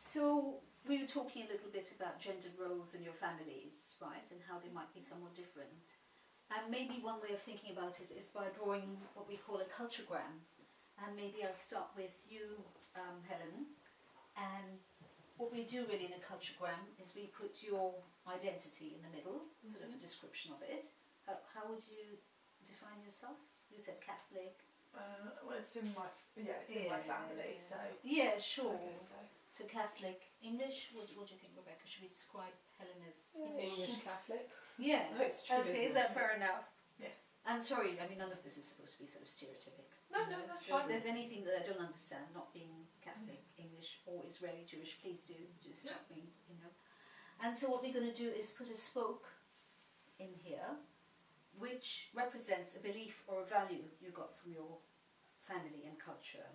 So we were talking a little bit about gender roles in your families, right, and how they might be somewhat different. And maybe one way of thinking about it is by drawing what we call a culturegram. And maybe I'll start with you, Helen. And what we do really in a culturegram is we put your identity in the middle, sort of a description of it. How would you define yourself? You said Catholic. Well, it's in my family, so yeah, sure. I guess so. So Catholic, English. What do you think, Rebecca? Should we describe Helen as English Catholic? Yeah. No, it's true. Okay, is that fair enough? Yeah. And sorry, I mean none of this is supposed to be sort of stereotypic. No, that's So if fine. there's anything that I don't understand, not being Catholic, English, or Israeli Jewish, please do stop me. And so what we're going to do is put a spoke in here, which represents a belief or a value you got from your family and culture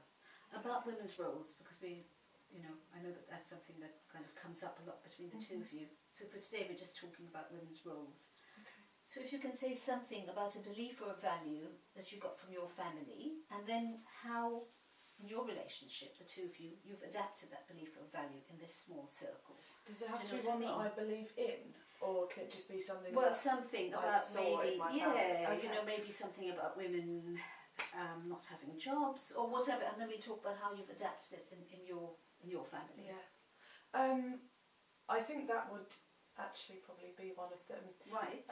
about women's roles, because I know that that's something that kind of comes up a lot between the two of you. So for today we're just talking about women's roles. Okay. So if you can say something about a belief or a value that you got from your family, and then how in your relationship, the two of you, you've adapted that belief or value in this small circle. Does it have to be one that I believe in, or can it just be something? Well, something about maybe, Okay. maybe something about women not having jobs or whatever, and then we talk about how you've adapted it in your family. Yeah, I think that would actually probably be one of them. Right.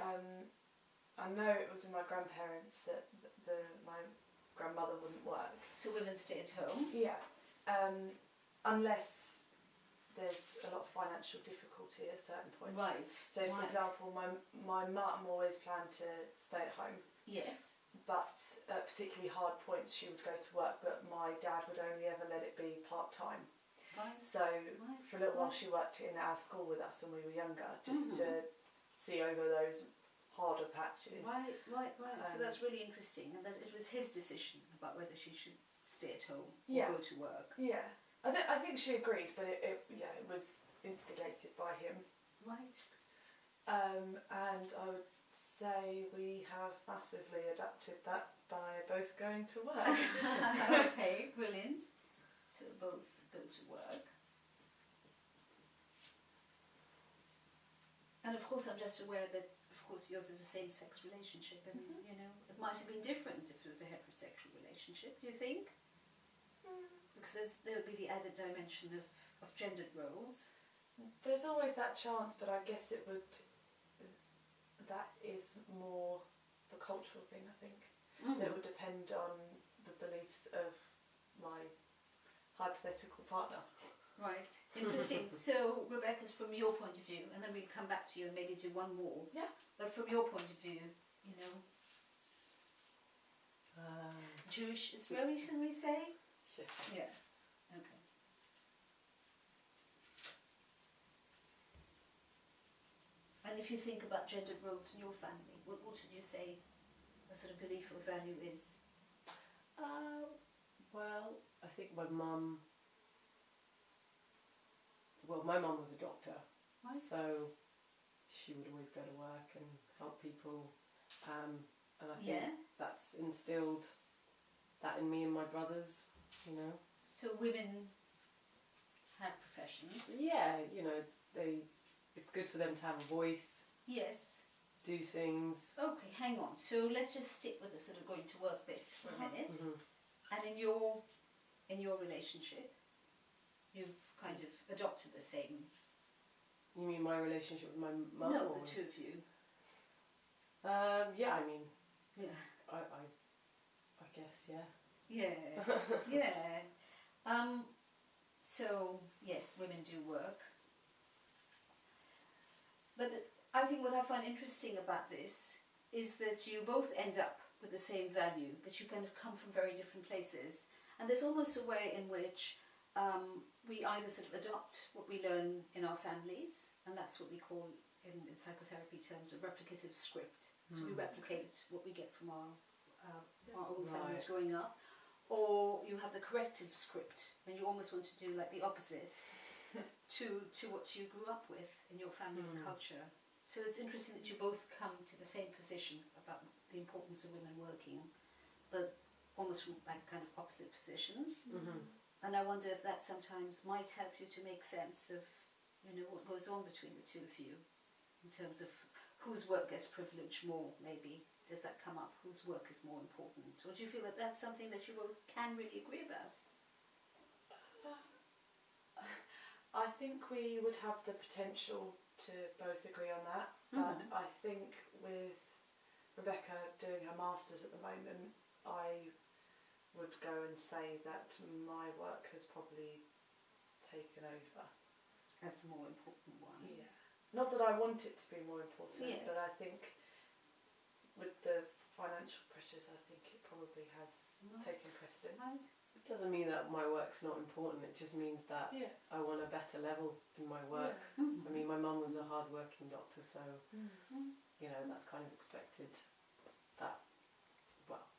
I know it was in my grandparents that my grandmother wouldn't work. So women stay at home. Yeah, unless there's a lot of financial difficulty at certain points. Right. So, for example, my mum always planned to stay at home. Yes. But at particularly hard points she would go to work, but my dad would only ever let it be part-time. Right. So for a little while she worked in our school with us when we were younger, just to see over those harder patches. Right. So that's really interesting, and that it was his decision about whether she should stay at home or go to work. Yeah, I think she agreed, but it was instigated by him. Right. And I would say we have massively adapted that by both going to work. Okay, brilliant. So both go to work. And of course I'm just aware that of course yours is a same-sex relationship, and it might have been different if it was a heterosexual relationship, do you think? Because there would be the added dimension of gendered roles. There's always that chance, but I guess that is more the cultural thing, I think. So it would depend on the beliefs of my hypothetical partner. Right, interesting. So Rebecca, from your point of view, and then we'll come back to you and maybe do one more. Yeah. But from your point of view, Jewish Israeli, shall we say? Yeah. Yeah. Okay. And if you think about gendered roles in your family, what would you say a sort of belief or value is? Well, I think my mum was a doctor, Right. so she would always go to work and help people, and I think that's instilled that in me and my brothers, So women have professions. Yeah, it's good for them to have a voice. Yes. Do things. Okay, hang on. So let's just stick with the sort of going to work bit for a minute. Mm-hmm. And in your relationship, you've kind of adopted the same. You mean my relationship with my mum? No, the two of you. Yeah, I mean. Yeah. I guess, yeah. Yeah. Yeah. So yes, women do work. But I think what I find interesting about this is that you both end up with the same value, but you kind of come from very different places. And there's almost a way in which we either sort of adopt what we learn in our families, and that's what we call in psychotherapy terms a replicative script. So we replicate what we get from our own families growing up. Or you have the corrective script, when you almost want to do like the opposite to what you grew up with in your family and culture. So it's interesting that you both come to the same position about the importance of women working, but almost from like kind of opposite positions. And I wonder if that sometimes might help you to make sense of, what goes on between the two of you, in terms of whose work gets privileged more, maybe. Does that come up? Whose work is more important? Or do you feel that that's something that you both can really agree about? I think we would have the potential to both agree on that, but I think with Rebecca doing her masters at the moment, I would go and say that my work has probably taken over. That's the more important one. Yeah. Not that I want it to be more important, Yes. but I think with the financial pressures, I think it probably has taken precedent. Right. It doesn't mean that my work's not important, it just means that I want a better level in my work. Mm-hmm. I mean, my mum was a hard-working doctor, so, Mm-hmm. that's kind of expected that,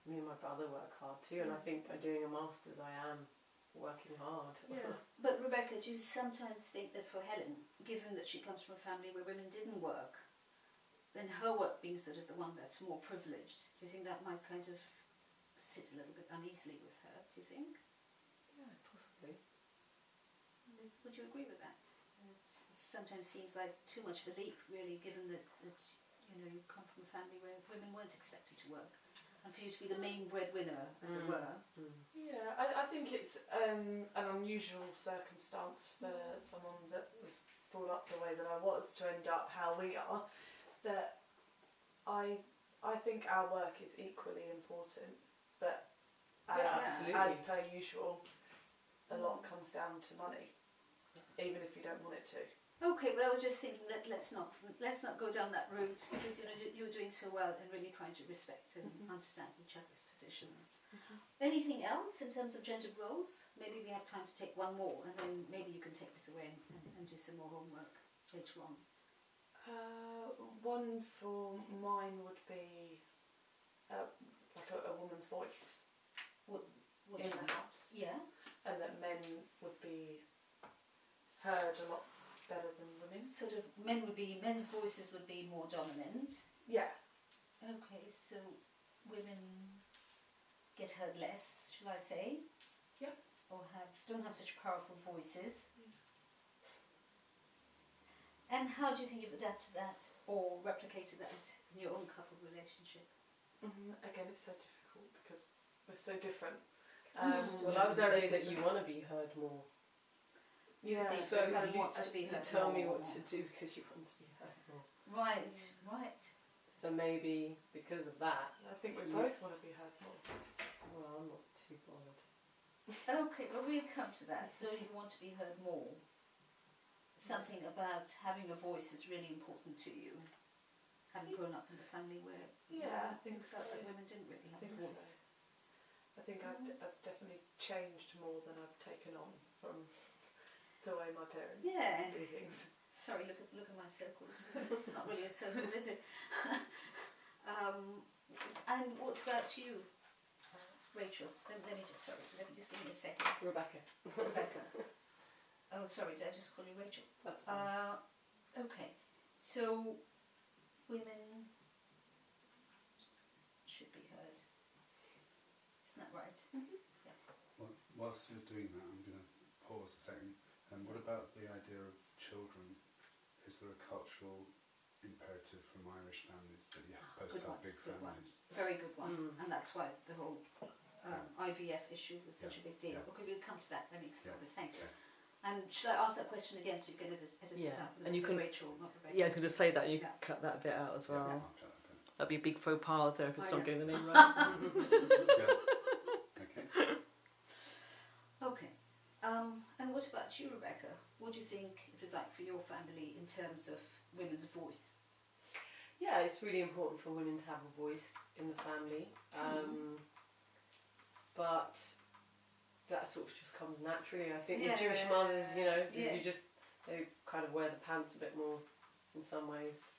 me and my brother work hard too, and I think by doing a master's I am working hard. Yeah. But Rebecca, do you sometimes think that for Helen, given that she comes from a family where women didn't work, then her work being sort of the one that's more privileged, do you think that might kind of sit a little bit uneasily with her, do you think? Yeah, possibly. Would you agree with that? It sometimes seems like too much of a leap, really, given that you come from a family where women weren't expected to work, and for you to be the main breadwinner, as it were. Yeah, I think it's an unusual circumstance for someone that was brought up the way that I was to end up how we are. That I think our work is equally important, but as per usual, a lot comes down to money, even if you don't want it to. Okay, well, I was just thinking that let's not go down that route, because you're doing so well and really trying to respect and understand each other's positions. Anything else in terms of gendered roles? Maybe we have time to take one more, and then maybe you can take this away and do some more homework later on. One for mine would be like a woman's voice What in the house, Yeah. and that men would be heard a lot better than women. Sort of men's voices would be more dominant. Yeah. Okay, so women get heard less, shall I say? Yeah. Or don't have such powerful voices. And how do you think you've adapted that or replicated that in your own couple relationship? Again, it's so difficult because we're so different. Well, I would say that you want to be heard more. You think So that Helen you wants to be heard tell me more. what to do because you want to be heard more. Right. So maybe because of that. I think we both want to be heard more. Well, I'm not too bothered. Okay, well, we'll come to that. So you want to be heard more. Something about having a voice is really important to you. Having grown up in a family where I think so. felt like women didn't really have a voice. I think I've definitely changed more than I've taken on from the way my parents do things. Sorry, look at my circles. It's not really a circle, is it? And what about you, Rachel? Let me just give me a second. Rebecca. Oh, sorry, did I just call you Rachel? That's fine. Okay, so women should be heard. Isn't that right? Yeah. Well, whilst you're doing that, I'm going to pause a second. What about the idea of children? Is there a cultural imperative from Irish families that you're supposed to have big families? Very good one. And that's why the whole IVF issue was such a big deal. Okay, we'll come to that. That makes a lot of sense. And should I ask that question again so you can edit it out? And you can Rachel, not Rebecca. Yeah, I was going to say that. You can cut that bit out as well. I'll cut that bit. That'd be a big faux pas. The therapist not getting the name right. Okay. Okay. And what about you, Rebecca? What do you think it was like for your family in terms of women's voice? Yeah, it's really important for women to have a voice in the family. But that sort of just comes naturally. I think with Jewish mothers, they kind of wear the pants a bit more in some ways.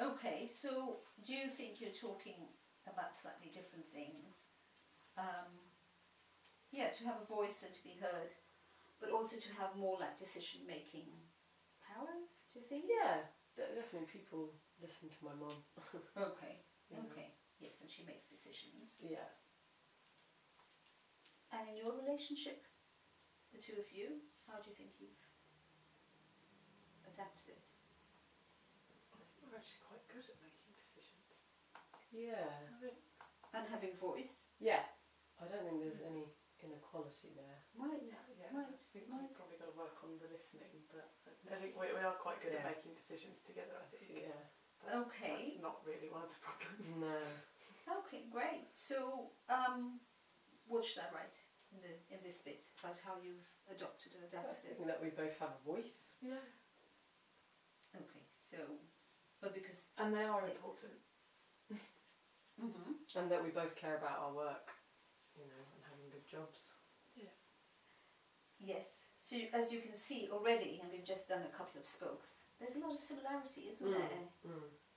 Okay, so do you think you're talking about slightly different things? To have a voice and to be heard, but also to have more like decision-making power, do you think? Yeah, definitely people listen to my mum. Okay, yes, and she makes decisions. Yeah. And in your relationship? the two of you? How do you think you've adapted it? I think we're actually quite good at making decisions. Yeah. I think. And having voice? Yeah. I don't think there's any inequality there. Right. Yeah, Right. I think we've probably got to work on the listening, but I think we are quite good at making decisions together, I think. Yeah. That's not really one of the problems. No. Okay, great. So, what should I write in this bit about how you've adopted or adapted it? I think that we both have a voice. Yeah. Okay, so, but because... And they are Yes. important. Mm-hmm. And that we both care about our work, you know, and having good jobs. Yes. So, as you can see already, and we've just done a couple of spokes, there's a lot of similarity, isn't there?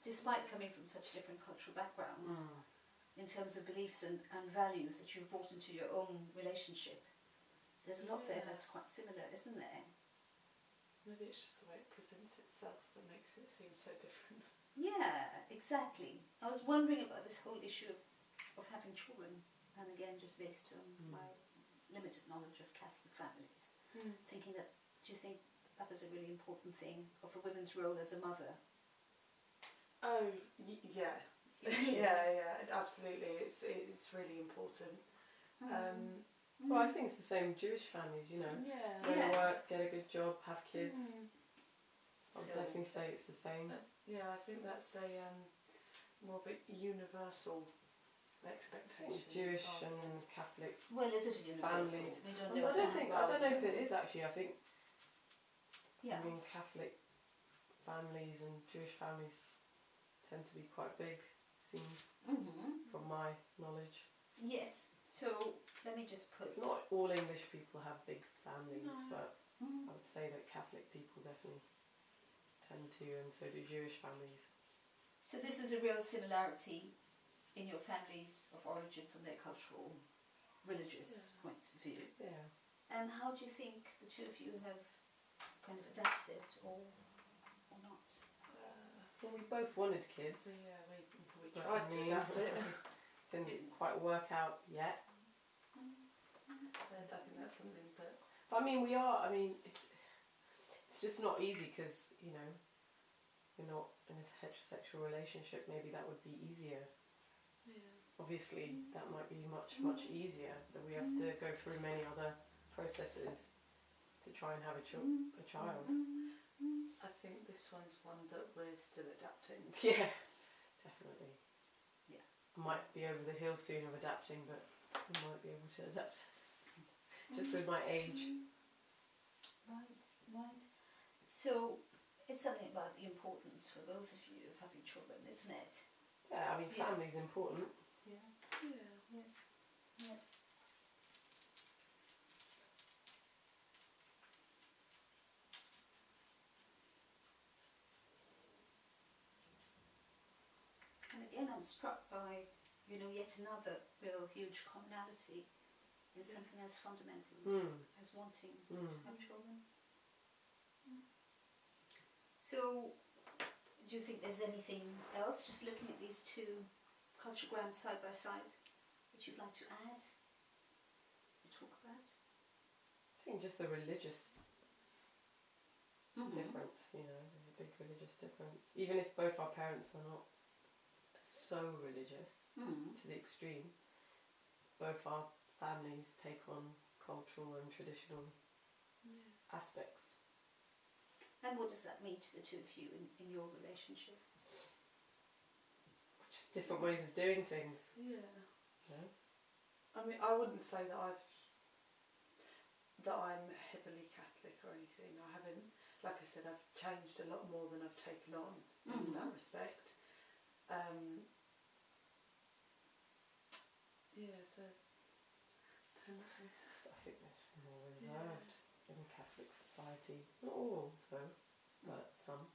Despite coming from such different cultural backgrounds, in terms of beliefs and values that you've brought into your own relationship, there's a lot there that's quite similar, isn't there? Maybe it's just the way it presents itself that makes it seem so different. Yeah, exactly. I was wondering about this whole issue of having children, and again, just based on my limited knowledge of Catholic families, thinking that, do you think that was a really important thing of a woman's role as a mother? Oh, yeah. yeah, absolutely. It's really important. Well, I think it's the same Jewish families, you know. Go to work, get a good job, have kids. I would definitely say it's the same. Yeah, I think that's a more of a universal expectation. Jewish and Catholic. Well, is it a universal? Families. We don't know. I don't know if it is actually. I think. Yeah. I mean, Catholic families and Jewish families tend to be quite big. Seems from my knowledge. Yes. So let me just put. Not all English people have big families, but Mm-hmm. I would say that Catholic people definitely tend to, and so do Jewish families. So this was a real similarity in your families of origin from their cultural, religious points of view. Yeah. And how do you think the two of you have kind of adapted it, or not? Well, we both wanted kids. Yeah, we but tried to adapt it. Didn't quite work out yet. And I think that's something that. But I mean, we are. I mean, it's just not easy because, you know, we're not in a heterosexual relationship. Maybe that would be easier. Yeah. Obviously, that might be much easier. That we have to go through many other processes to try and have a child. I think this one's one that we're still adapting. Yeah, definitely. Yeah. I might be over the hill soon of adapting, but I might be able to adapt. Just with my age. Right. So it's something about the importance for both of you of having children, isn't it? Yeah, I mean, Yes. family's important. Yeah. Yeah. Yes. And again, I'm struck by, you know, yet another real huge commonality in something as fundamental as wanting to have children. So, do you think there's anything else, just looking at these two culturegrams side by side, that you'd like to add or talk about? I think just the religious difference, you know, there's a big religious difference. Even if both our parents are not so religious to the extreme, both our families take on cultural and traditional aspects. And what does that mean to the two of you in your relationship? Just different ways of doing things. Yeah. You know? I mean, I wouldn't say that I'm heavily Catholic or anything. I haven't, like I said, I've changed a lot more than I've taken on in that respect. Yeah, so I think they're more reserved in Catholic society. Not all, though, but some.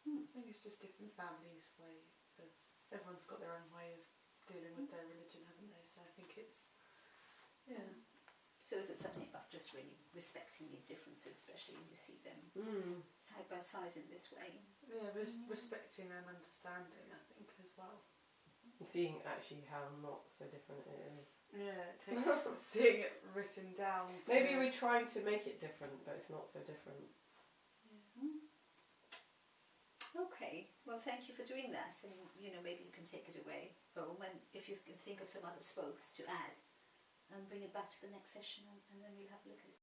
I think it's just different families' way of. Everyone's got their own way of dealing with their religion, haven't they? So I think it's. Yeah. So is it something about just really respecting these differences, especially when you see them side by side in this way? Yeah, respecting and understanding, I think, as well. And seeing actually how not so different it is. Yeah, it takes seeing it written down. Maybe we're trying to make it different, but it's not so different. Mm. Okay, well thank you for doing that, and you know, maybe you can take it away home, and if you can think of some other spokes to add, and bring it back to the next session, and then we'll have a look at it.